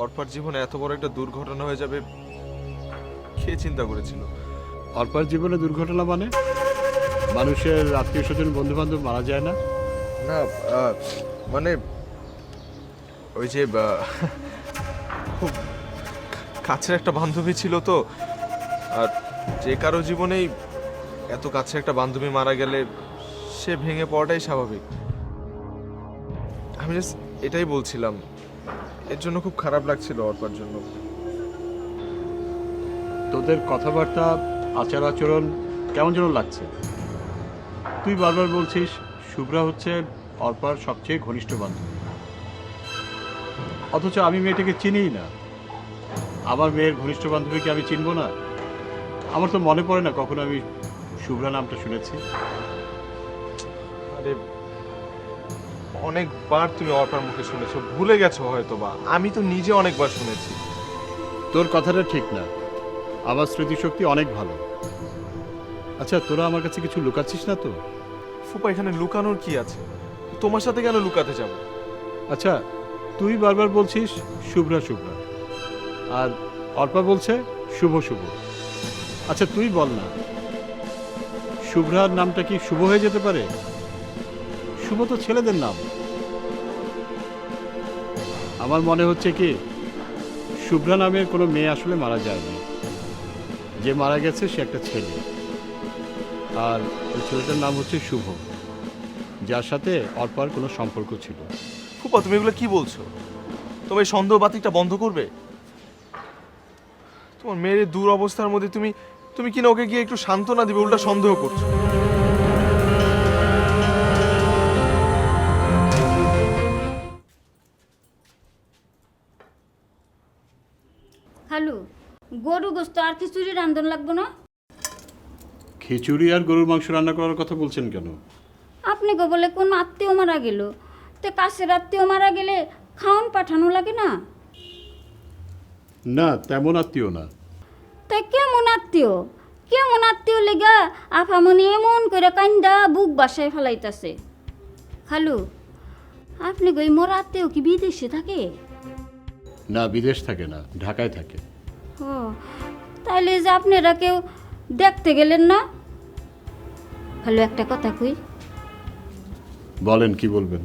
অর্পার জীবনে এত বড় একটা দুর্ঘটনা হয়ে যাবে কে চিন্তা করেছিল? অর্পার জীবনে দুর্ঘটনা মানে মানুষের আত্মীয় স্বজন বন্ধু বান্ধব মারা যায় না? না মানে ওই যে খুব কাছের একটা বান্ধবী ছিল তো, আর যে কারো জীবনেই এত কাছের একটা বান্ধবী মারা গেলে সে ভেঙে পড়াটাই স্বাভাবিক। আমি জাস্ট এটাই বলছিলাম, এর জন্য খুব খারাপ লাগছিল অর্পার জন্য। তোদের কথাবার্তা আচার আচরণ কেমন যেন লাগছে। তুই বারবার বলছিস শুভ্রা হচ্ছে অর্পার সবচেয়ে ঘনিষ্ঠ বান্ধবী, অথচ আমি মেয়েটাকে চিনিই না। আমার মেয়ের ঘনিষ্ঠ বান্ধবীকে আমি চিনব না? আমার তো মনে পড়ে না কখনো আমি শুভ্রা নামটা শুনেছি। আরে অনেকবার তুমি অর্পার মুখে শুনেছো, ভুলে গেছো হয়তো, বা আমি তো নিজে অনেকবার শুনেছি। তোর কথাটা ঠিক না, আমার স্মৃতিশক্তি অনেক ভালো। আচ্ছা, তোরা আমার কাছে কিছু লুকাচ্ছিস না তো? ফুপা, এখানে লুকানোর কি আছে? তোমার সাথে কেন লুকাতে যাব? আচ্ছা, তুই বারবার বলছিস শুভ্রা শুভ্রা, আর অর্পা বলছে শুভ শুভ। আচ্ছা তুই বল না, শুভ্রার নামটা কি শুভ হয়ে যেতে পারে? শুভ তো ছেলেদের নাম। আমার মনে হচ্ছে কি শুভ্রা নামের কোনো মেয়ে আসলে মারা যায়নি। যে মারা গেছে সে একটা ছেলে, আর ওই ছেলেটার নাম হচ্ছে শুভ, যার সাথে অর্পার কোনো সম্পর্ক ছিল। ফুপা, তুমি এগুলো কি বলছো? তোমার এই সন্দেহ বাতিকটা বন্ধ করবে? তোমার মেয়ের এই দুরবস্থার মধ্যে তুমি তুমি কিনা ওকে গিয়ে একটু সান্ত্বনা দিবে, উল্টা সন্দেহ করছো। খালু, গরু গোস্ত আর খিচুড়ি রান্ধন লাগবো না? খিচুড়ি আর গরুর মাংস রান্না করার কথা বলছেন কেন? আপনি গো বলে কোন আত্মীয় মারা গেল, তো কাছের আত্মীয় মারা গেলে খাওন পাঠানো লাগে না? না, তেমন আত্মীয় না। তাই কেমন আত্মীয়? কেমন আত্মীয় লেগা আফামনি এমন করে কান্দা বুক বাসায় ফেলাইতাছে। খালু, আপনি গই মোর আত্মীয় কি বিদেশে থাকে? না, বিদেশ থাকে না, ঢাকায় থাকে। ও, তাইলে যে আপনারা কেউ দেখতে গেলেন না? খালু, একটা কথা কই। বলেন, কি বলবেন?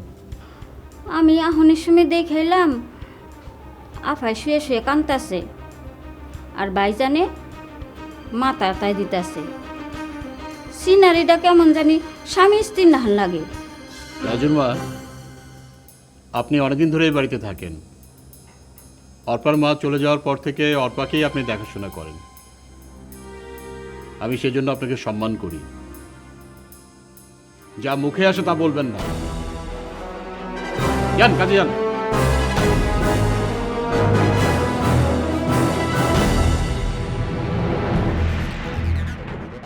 আমি আহনের সময় দেখাইলাম আফায় শুয়ে শুয়ে কান্তাছে, আর বাইজানে মাথা তাই দিতেছে। সিনারিটা কেমন জানি স্বামী স্ত্রীর নাহান লাগে। রাজুর মা, আপনি অনেকদিন ধরে এই বাড়িতে থাকেন। অর্পার মা চলে যাওয়ার পর থেকে অর্পাকেই আপনি দেখাশোনা করেন। আমি সেজন্য আপনাকে সম্মান করি। যা মুখে আসে তা বলবেন না। যান, কাজে যান।